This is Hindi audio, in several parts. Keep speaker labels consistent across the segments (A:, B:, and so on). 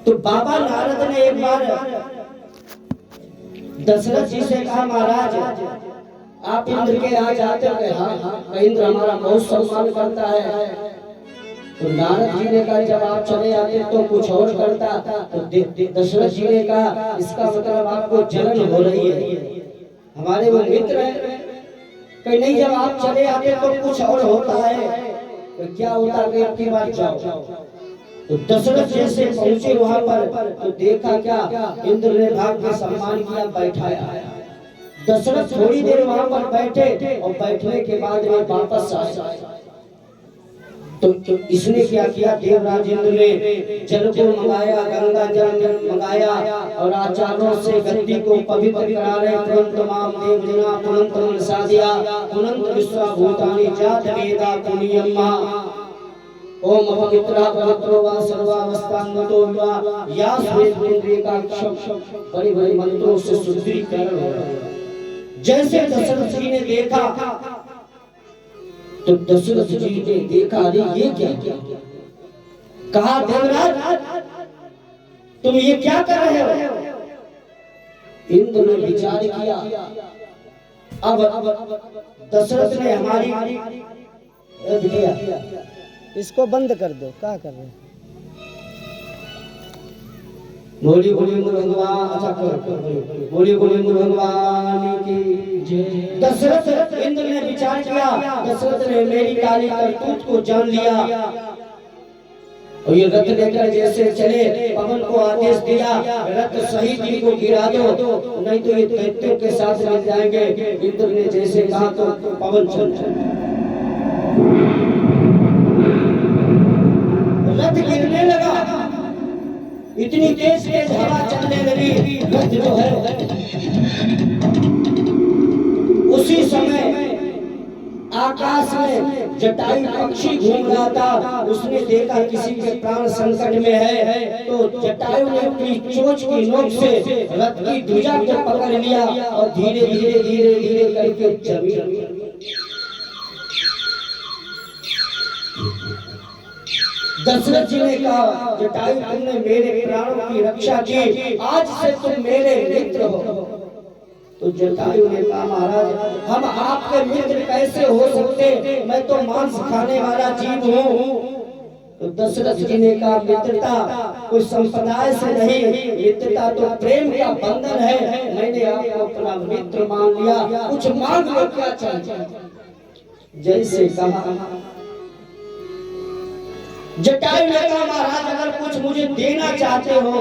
A: तो बाबा नारद ने एक बार दशरथ जी से कहा, महाराज आप इंद्र के यहाँ जाते हो? हाँ, इंद्र हमारा बहुत सम्मान करता है। तो नारद जी ने कहा, जब आप चले आते तो कुछ और करता। तो दशरथ जी ने कहा, इसका मतलब आपको जलन हो रही है, हमारे वो मित्र है। कहीं नहीं, जब आप चले आते तो कुछ और होता है। तो क्या होता कि आपकी बात जाओ। तो दशरथ जैसे पहुंचे वहां पर तो देखा क्या, इंद्र ने भाग के सम्मान किया, बैठाया। दशरथ थोड़ी देर वहां पर बैठे और बैठने के बाद में वापस आए। तो इसने क्या किया, देवराज इंद्र ने जल को मंगाया, गंगा जल मंगाया और आचार्यों से गद्दी को पवित्र करा रहे। तुरंत माम देवजना तुरंत मनसा दिया, तुरंत विश्वभूतानि जात वेदा पुण्यम्मा। ओम अपवित्रा पवित्रो वा सर्वावस्थान्गतो वा या स्वेन्द्रिय का बड़ी बड़ी मंत्रों से शुद्धिकरण हो रहा है। जैसे दशरथ जी ने देखा तो दशरथ जी ने देखा, अरे ये क्या क्या? कहा, देवराज तुम ये क्या कर रहे हो? इंद्र ने विचार किया, अब दशरथ ने हमारी
B: इसको बंद कर दो, क्या कर रहे हैं?
A: बोली बोली भगवान, अच्छा बोली बोली भगवान की जय। दशरथ इंद्र ने विचार किया, दशरथ ने मेरी काली करतूत को जान लिया और ये रथ लेकर जैसे चले, पवन को आदेश दिया, रथ सहित इनको गिरा दो, नहीं तो ये दैत्यों के साथ मिल जाएंगे। इंद्र ने जैसे कहा तो पवन चल, रथ गिरने लगा। इतनी तेज तेज हवा चलने लगी, रथ जो है। उसी समय आकाश में जटायु पक्षी घूम रहा था। उसने देखा किसी के प्राण संकट में है, तो जटायु ने अपनी चोंच की नोक से रथ की ध्वजा को पकड़ लिया और धीरे धीरे धीरे धीरे करके जमीन। दशरथ जी ने कहा, जटायु तुमने मेरे प्राणों की रक्षा की, आज से तुम मेरे मित्र हो। तो जटायु ने कहा, महाराज हम आपके मित्र कैसे हो सकते, मैं तो मांस खाने वाला जीव हूँ। तो दशरथ जी ने कहा, मित्रता कोई संप्रदाय से नहीं, मित्रता तो प्रेम का बंधन है। मैंने आपको अपना मित्र मान लिया, कुछ मांग लो, क्या चाहिए? जैसे कहा जटायु ने कहा, महाराज अगर कुछ मुझे देना चाहते हो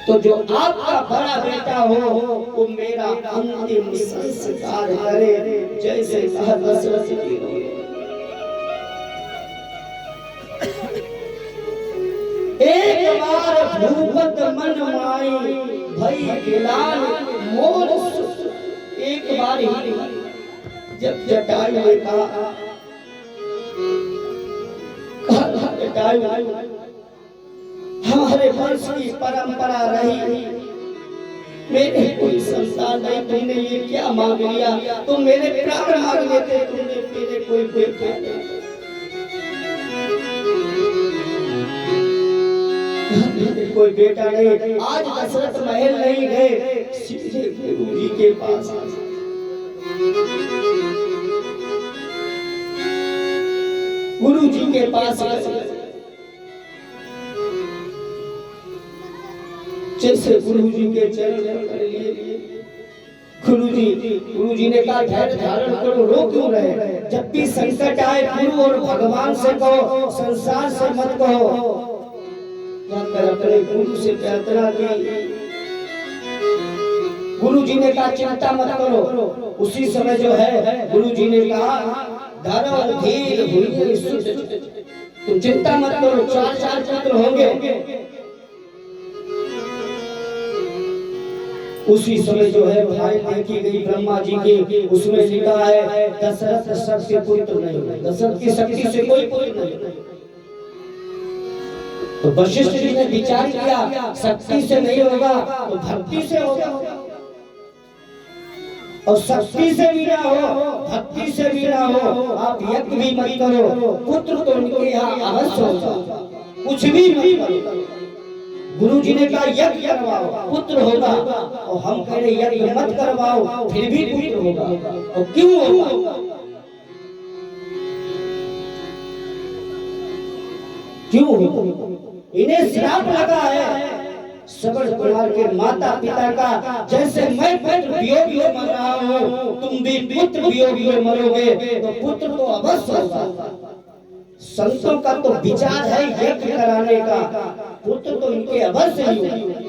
A: तो जो आपका बड़ा बेटा हो वो मेरा अंतिम संस्कार करे। जैसे कहा दशरथ जी ने, एक बार भूपत मन माई भई गिलान मोर। एक बार ही जब जटायु ने कहा, हमारे वंश की परंपरा रही, मेरे कोई संतान नहीं, तुमने ये क्या मांग लिया? तुम मेरे प्राण मांग लेते, तुमने मेरे कोई बेटा नहीं, कोई बेटा नहीं। आज दशरथ महल नहीं गए, सीधे गुरु जी के पास गुरु जी के पास जैसे गुरु जी के चरण पकड़ लिए। गुरु जी ने कहा, धैर्य धारण करो, रो क्यों रहे? जब भी संकट आए गुरु और भगवान से कहो, संसार से मत कहो। जाकर अपने गुरु से प्रार्थना की। गुरु जी ने कहा, चिंता मत करो। उसी समय जो है गुरु जी ने कहा, धर्म धीर हुई सुध, तुम चिंता मत करो, 4 पुत्र होंगे। उसी समय जो है फाइल देखी गई ब्रह्मा जी की, उसमें लिखा है दशरथ सबसे पुत्र नहीं, दशरथ की शक्ति से कोई पुत्र नहीं। तो वशिष्ठ जी ने विचार किया, शक्ति से नहीं होगा तो भक्ति से होगा। और शक्ति से भी ना हो, भक्ति से भी ना हो, आप यज्ञ भी मत करो, पुत्र तो उनके यहाँ अवश्य होगा। कुछ भी मत करो, गुरु जी ने कहा यज्ञ करवाओ पुत्र होगा, और हम कह रहे यज्ञ मत करवाओ फिर भी पुत्र होगा। और क्यों होगा? क्यों होगा? इन्हें श्राप लगा है श्रवण कुमार के माता पिता का। जैसे मैं पुत्र वियोग में मर रहा हूँ, तुम भी पुत्र वियोग में मरोगे, तो पुत्र तो अवश्य होगा। संतों का तो विचार है यज्ञ कराने का, पुत्र तो इनके अवश्य ही होगा।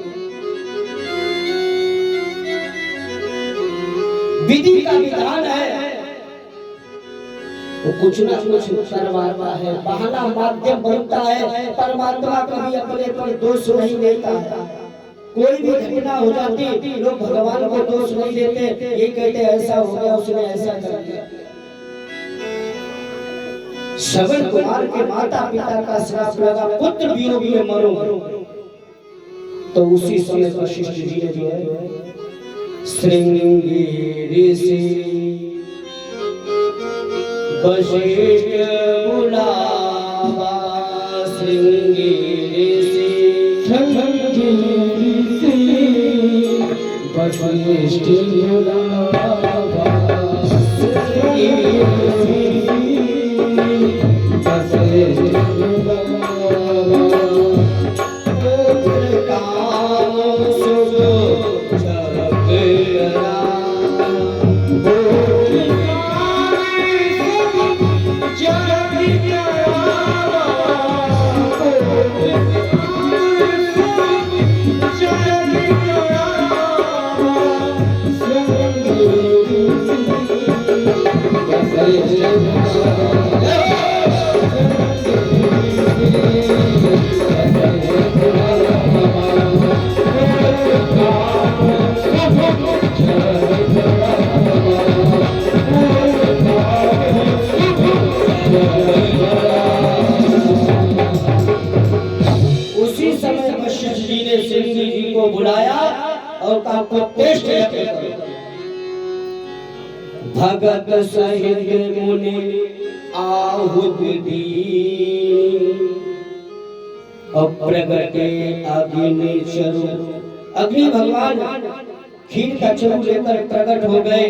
A: विधि का विधान है, वो कुछ ना कुछ करवाता है, बहाना माध्यम बनता है। परमात्मा कभी अपने पर दोष नहीं देता है। कोई भी घटना हो जाती, लोग भगवान को दोष नहीं देते, ये कहते ऐसा हो गया, उसने ऐसा कर दिया। श्रवण कुमार के माता पिता का श्राप लगा, पुत्र वियोग में मरो। तो उसी समय वशिष्ठ जी ने जो है श्रृंगी ऋषि वशिष्ठ बुलावा, श्रृंगी ऋषि वशिष्ठ बुलावा, बुलाया और कहा टेस्ट भगत सहित मुनि आहुत दी, और प्रगटे अग्नि चरु। अग्नि भगवान खीर का चरु लेकर प्रकट हो गए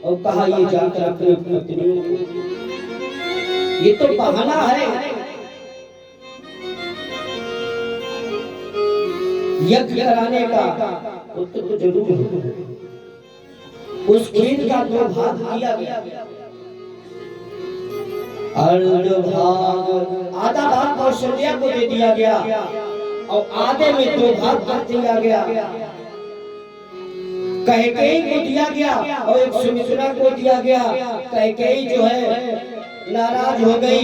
A: और कहा ये जाकर अपनी पत्नियों को, ये तो बहाना है, यज्ञ कराने का पुत्र तो जरूर है। उस खीर का 2 भाग किया गया, अर्ध भाग आधा भाग कौशल्या को दे दिया गया और आधे में 2 भाग कर दिया गया। कैकेयी को दिया गया और एक सुमित्रा को दिया गया। कैकेयी जो है नाराज हो गई,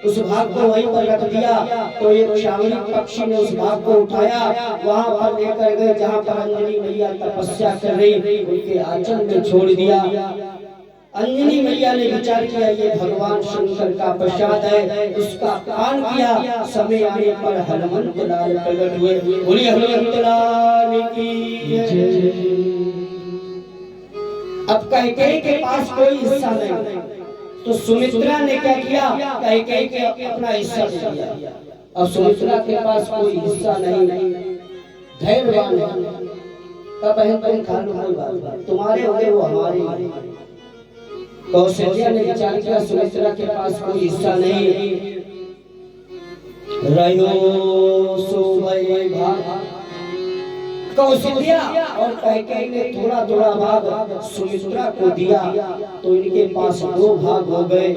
A: उस भाग को वहीं पर रख दिया। तो एक श्यामली पक्षी ने उस भाग को उठाया, वहां पर लेकर गए जहां पर अंजनी मैया तपस्या कर रही, उनके आंचल में छोड़ दिया। अंजनी मैया ने विचार किया ये भगवान शंकर का प्रसाद है, उसका पान किया। समय आने पर हनुमंत लाल प्रकट हुए। बोली हनुमंत लाल की जय। अब कैकेयी के पास कोई हिस्सा नहीं, तो सुमित्रा ने क्या किया, कैकेयी के अपना हिस्सा दे दिया। अब सुमित्रा के पास कोई हिस्सा नहीं, धैर्यवान है, तब बहन तुम खा लो, कोई बात, तुम्हारे होंगे वो हमारे। कौशल्या ने विचार किया सुमित्रा के पास कोई हिस्सा नहीं, रहो सो भय भाग। कौशल्या और कैकेयी ने थोड़ा थोड़ा भाग सुमित्रा को दिया, तो इनके पास 2 भाग हो गए।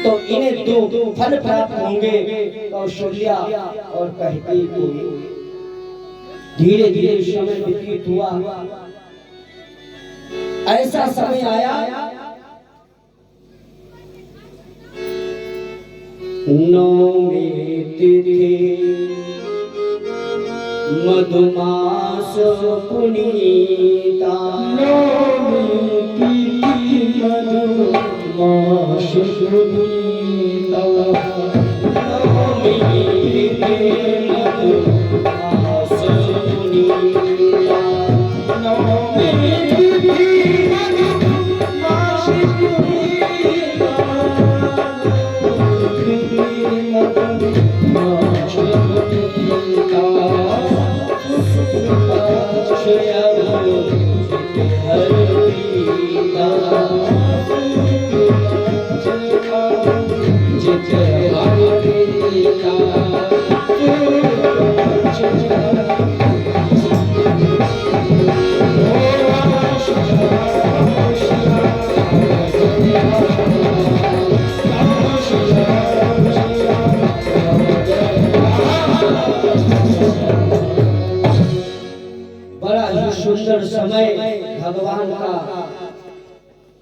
A: तो इन्हें 2 फल प्राप्त होंगे, कौशल्या और कैकेयी को। धीरे धीरे समय व्यतीत हुआ। ऐसा समय आया नौमी तिथि मधुमास पुनीता, नौमी तिथि मधुमास पुनीता, नौमी तिथि मधुमास पुनीता।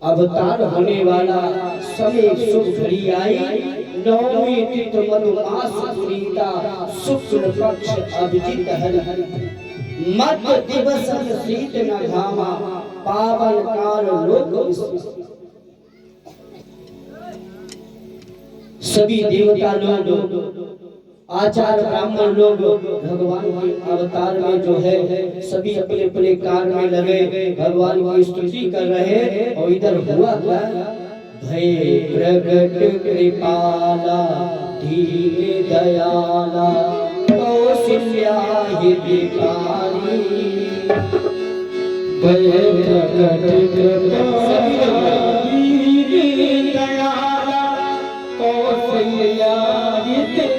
A: अवतार होने वाला समय शुभ घड़ी आई, नौमी तिथि मधुमास पुनीता, शुक्ल पक्ष अभिजित हरि, मध्य दिवस शीत न घामा, पावन काल लोक। सभी देवता लोग, आचार्य ब्राह्मण लोग भगवान के अवतार में जो है सभी अपने अपने कार्य में लगे, भगवान की स्तुति कर रहे। और इधर हुआ क्या, भय प्रगट कृपाला दीन दयाला, कौशल्या हितकारी, भय प्रगट कृपाला दीन दयाला, कौशल्या हितकारी।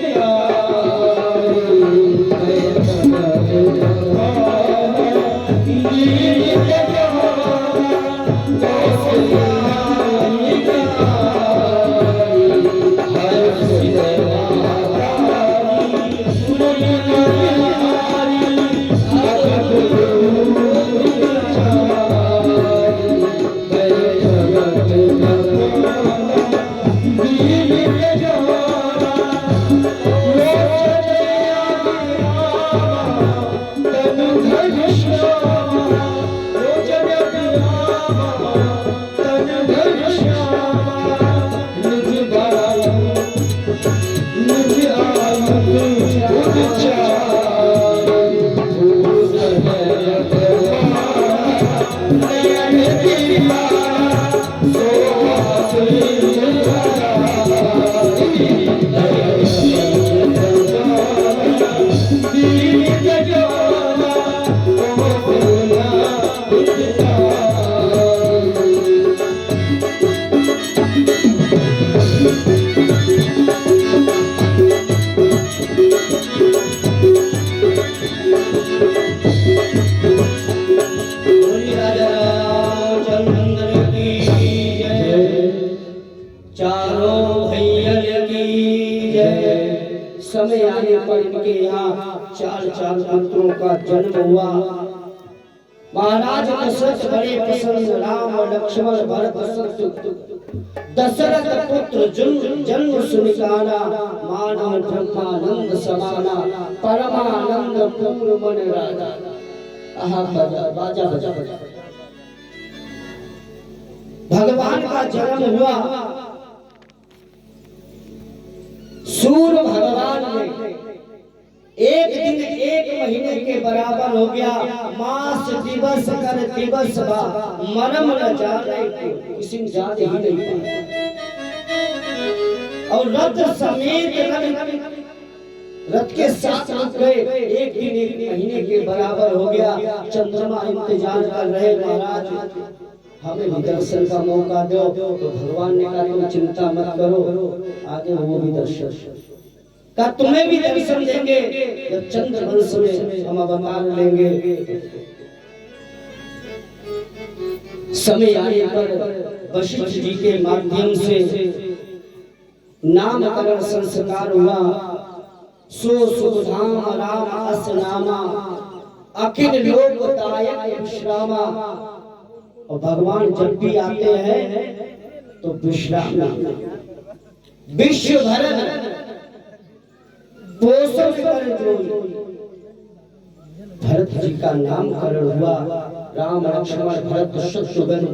A: समय आने पर इनके यहाँ चार चार पुत्रों का जन्म हुआ। महाराज दशरथ बड़े प्रसन्न, राम लक्ष्मण भरत शत्रुघ्न, दशरथ पुत्र जन्म सुनिकाना, मानव ब्रह्मानंद समाना, परमानंद पूर्ण मन राजा। बाजा बजा बजा। भगवान का जन्म हुआ, सूर्य भगवान ने एक दिन एक महीने के बराबर हो गया, मास दिवस कर दिवस बा, मरम न जाने को किसी ने जाने ही नहीं पाया। और रथ समेत रथ के साथ रुक गए, एक दिन एक महीने के बराबर हो गया। चंद्रमा इंतजार कर रहे, महाराज हमें भी दर्शन का मौका दो। तो भगवान ने कहा तुम चिंता मत करो, आगे वो भी दर्शन का तुम्हें भी दर्शन देंगे, जब चंद्र वंश में हम अवतार लेंगे। समय आने पर वशिष्ठ जी के माध्यम से नामकरण संस्कार हुआ। सो सुधाम राम अस नामा, अखिल लोकदायक विश्रामा। और भगवान जब भी आते हैं तो विश्राम विश्व भर पोषण कर भरत जी का नामकरण हुआ। राम लक्ष्मण भरत शत्रुघ्न।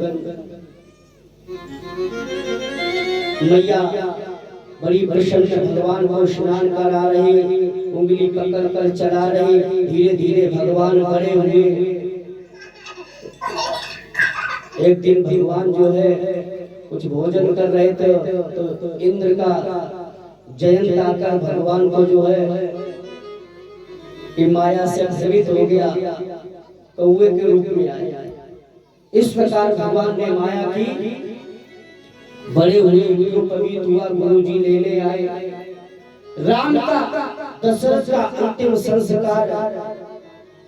A: मैया बड़ी प्रसन्न भगवान को स्नान करा रही, उंगली पकड़ कर चला रही। धीरे धीरे भगवान बड़े हुए। एक दिन भगवान जो है कुछ भोजन कर रहे थे, तो इंद्र का जयंत आकर भगवान को जो है कि माया से भ्रमित हो गया, कौवे के रूप में आया। इस प्रकार भगवान ने माया की, बड़े हुए उनको पवित्र हुआ, गुरु जी लेने आए। राम का दशरथ का अंतिम संस्कार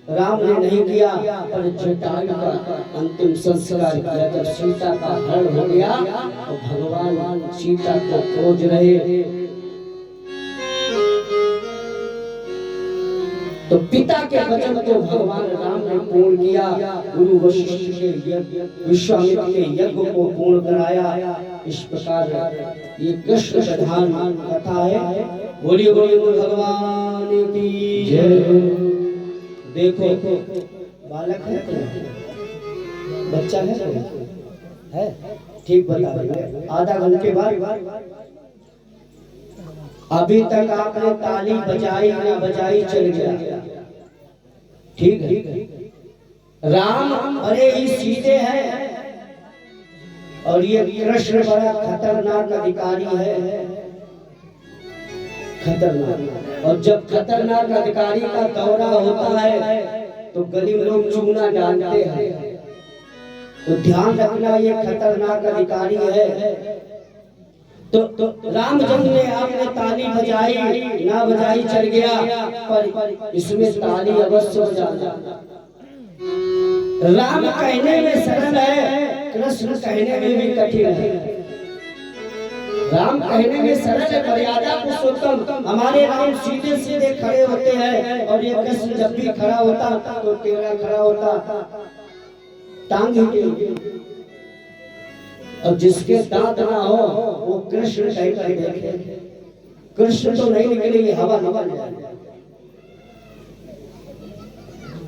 A: राम ने नहीं किया, पर जटायु का अंतिम संस्कार किया। जब सीता का हरण हो गया तो भगवान सीता को खोज रहे। तो पिता के वचन को भगवान राम ने पूर्ण किया, गुरु वशिष्ठ के यज्ञ, विश्वामित्र के यज्ञ को पूर्ण कराया। इस प्रकार ये कृष्ण प्रधान कथा है। बोलिए बोलिए भगवान की जय। देखो बालक है, बच्चा है ठीक बता, आधा घंटे बाद अभी तक आपने ताली बजाई ना बजाई चल गया, ठीक है। राम बड़े ही सीधे हैं और ये कृष्ण बड़ा खतरनाक अधिकारी है, खतरनाक। और जब खतरनाक अधिकारी का दौरा होता है तो गली में लोग चूना डालते हैं, तो ध्यान रखना ये खतरनाक अधिकारी है। तो राम जब ने आपने ताली बजाई ना बजाई चल गया, पर इसमें ताली अवश्य बजाना। राम कहने में सरल है, कृष्ण कहने में भी कठिन है। राम कहने में सरल है, मर्यादा पुरुषोत्तम, हमारे राम सीधे सीधे खड़े होते हैं और ये कृष्ण जब भी खड़ा होता तो टेढ़ा खड़ा होता, टांग ही। और जिसके दांत ना हो वो कृष्ण कहकर देखे, कृष्ण तो नहीं निकलेगी, हवा निकल जाएगी।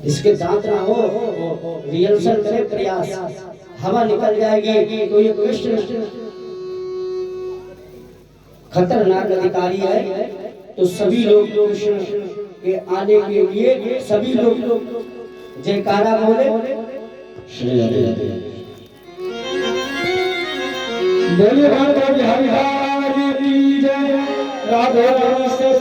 A: जिसके दांत ना हो वो रिहर्सल करे प्रयास, हवा निकल जाएगी। तो ये कृष्ण खतरनाक अधिकारी है। तो सभी लोग कृष्ण के आने के लिए सभी लोग जयकारा बोले, श्री हरि बोलिए। बिहारी की जय, राधे राधे।